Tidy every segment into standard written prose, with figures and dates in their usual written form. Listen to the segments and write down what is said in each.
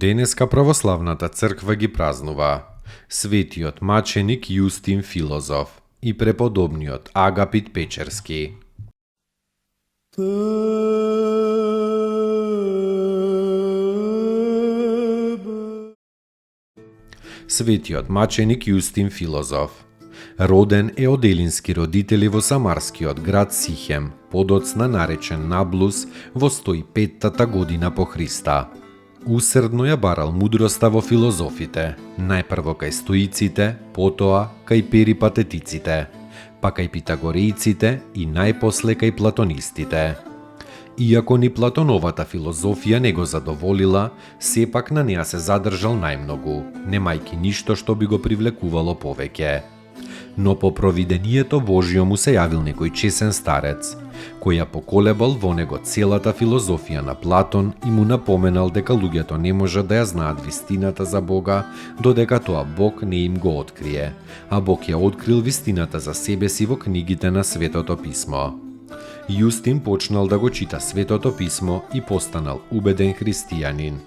Денеска православната црква ги празнува светиот маченик Јустин Филозоф и преподобниот Агапит Печерски. Светиот маченик Јустин Филозоф роден е од елински родители во самарскиот град Сихем, подоцна наречен Наблус, во 105-та година по Христа. Усрдно ја барал мудроста во филозофите, најпрво кај стоиците, потоа кај перипатетиците, па кај питагореиците и најпосле кај платонистите. Иако ни Платоновата филозофија не го задоволила, сепак на неа се задржал најмногу, немајки ништо што би го привлекувало повеќе. Но по провидението Божјо му се јавил некој чесен старец, кој ја поколебал во него целата филозофија на Платон и му напоменал дека луѓето не можат да ја знаат вистината за Бога, додека тоа Бог не им го открие, а Бог ја открил вистината за себе си во книгите на Светото писмо. Јустин почнал да го чита Светото писмо и постанал убеден христијанин.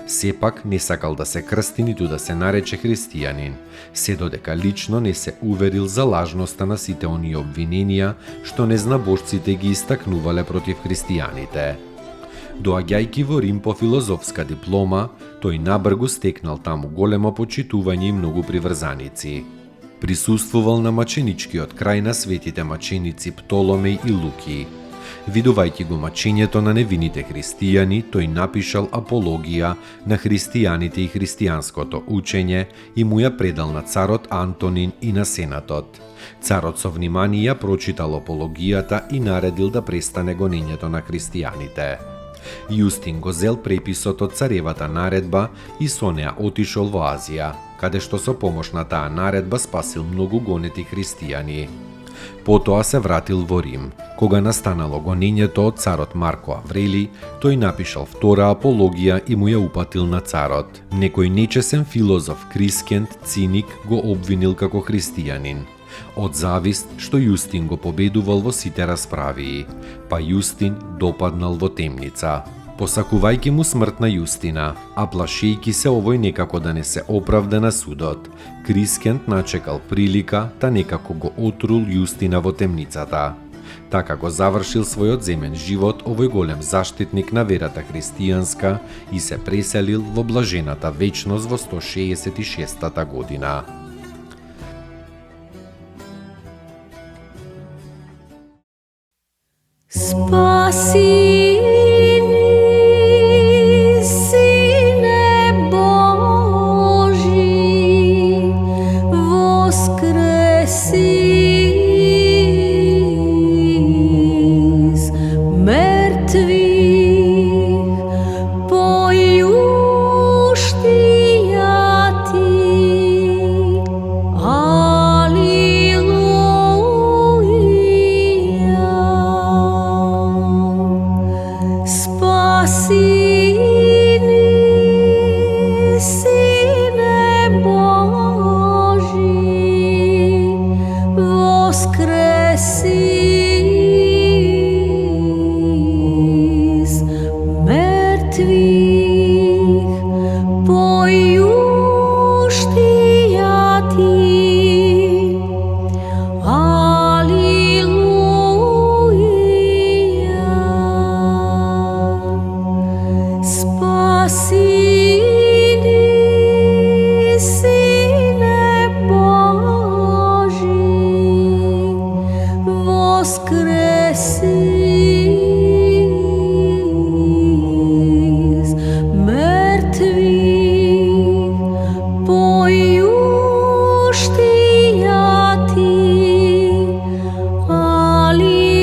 Сепак не сакал да се крсти ниту да се нарече христијанин, се додека лично не се уверил за лажноста на сите оние обвиненија што незнабожците ги истакнувале против христијаните. Доаѓајќи во Рим по филозофска диплома, тој набргу стекнал таму големо почитување и многу приврзаници. Присуствувал на маченичкиот крај на светите маченици Птоломеј и Луки. Видувајќи го мачењето на невините христијани, тој напишал апологија на христијаните и христијанското учење и му ја предал на царот Антонин и на сенатот. Царот со внимание ја прочитал апологијата и наредил да престане гонењето на христијаните. Јустин го зел преписот од царевата наредба и со неа отишол во Азија, каде што со помош на таа наредба спасил многу гонети христијани. Потоа се вратил во Рим. Кога настанало гонењето од царот Марко Аврели, тој напишал втора апологија и му ја упатил на царот. Некој нечесен филозоф Крискент, циник, го обвинил како христијанин. Од завист што Јустин го победувал во сите расправии, па Јустин допаднал во темница. Посакувајќи му смрт на Јустина, а плашејќи се овој некако да не се оправда на судот, Крискент начекал прилика та некако го отрул Јустина во темницата. Така го завршил својот земен живот овој голем заштитник на верата христијанска и се преселил во блажената вечност во 166-та година.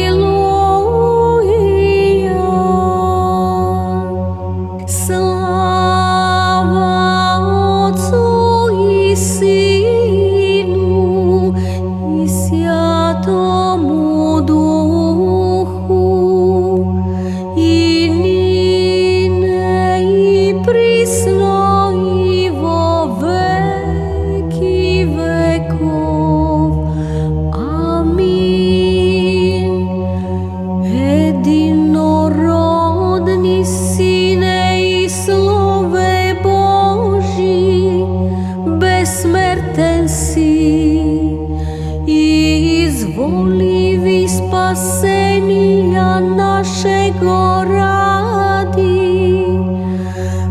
Alleluia. спасенија нашего ради,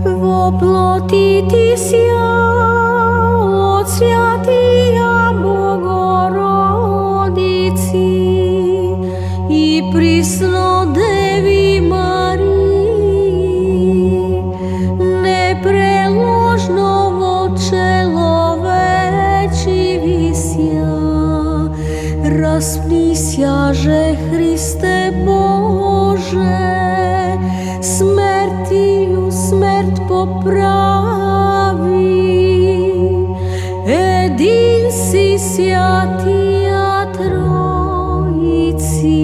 во плоти ти сја од свјатија Богородици и присно Деви Марии, непреложно во человечи висја, распнисјаже Христе Боже, смертију смрт поправи, един си свјатија Тројци,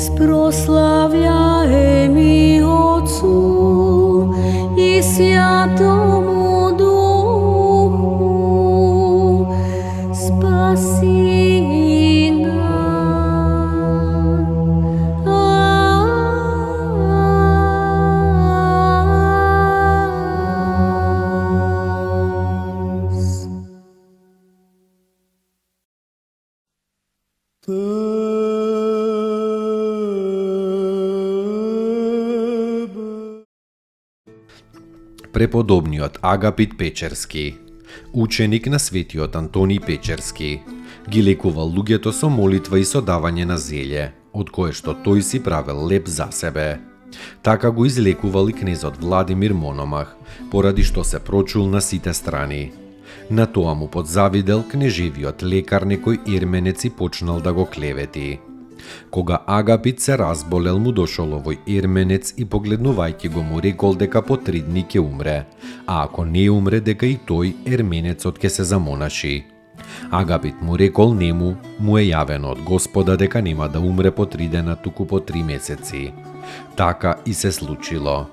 спрослављаеми Отцу и Свјатому Духу, спаси Преподобниот Агапит Печерски, ученик на светиот Антони Печерски, ги лекувал луѓето со молитва и со давање на зелје, од кое што тој си правел леп за себе. Така го излекувал и кнезот Владимир Мономах, поради што се прочул на сите страни. На тоа му подзавидел кнежевиот лекар некој ерменец и почнал да го клевети. Кога Агапит се разболел, му дошол овој ерменец и погледнувајќи го му рекол дека по 3 дни ќе умре, а ако не умре дека и тој ерменецот ќе се замонаши. Агапит му рекол нему му е јавено од Господа дека нема да умре по 3 дена, туку по 3 месеци. Така и се случило.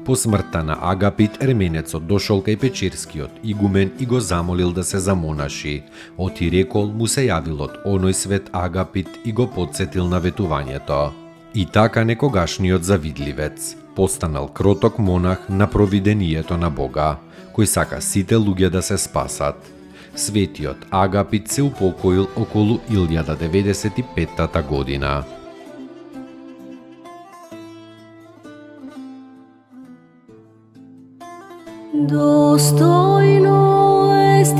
По смртта на Агапит, ерменецот дошол кај Печерскиот игумен и го замолил да се замонаши. Оти рекол му се јавил од оној свет Агапит и го подсетил на ветувањето. И така некогашниот завидливец постанал кроток монах на провидението на Бога, кој сака сите луѓе да се спасат. Светиот Агапит се упокоил околу 1095 година. Достойно est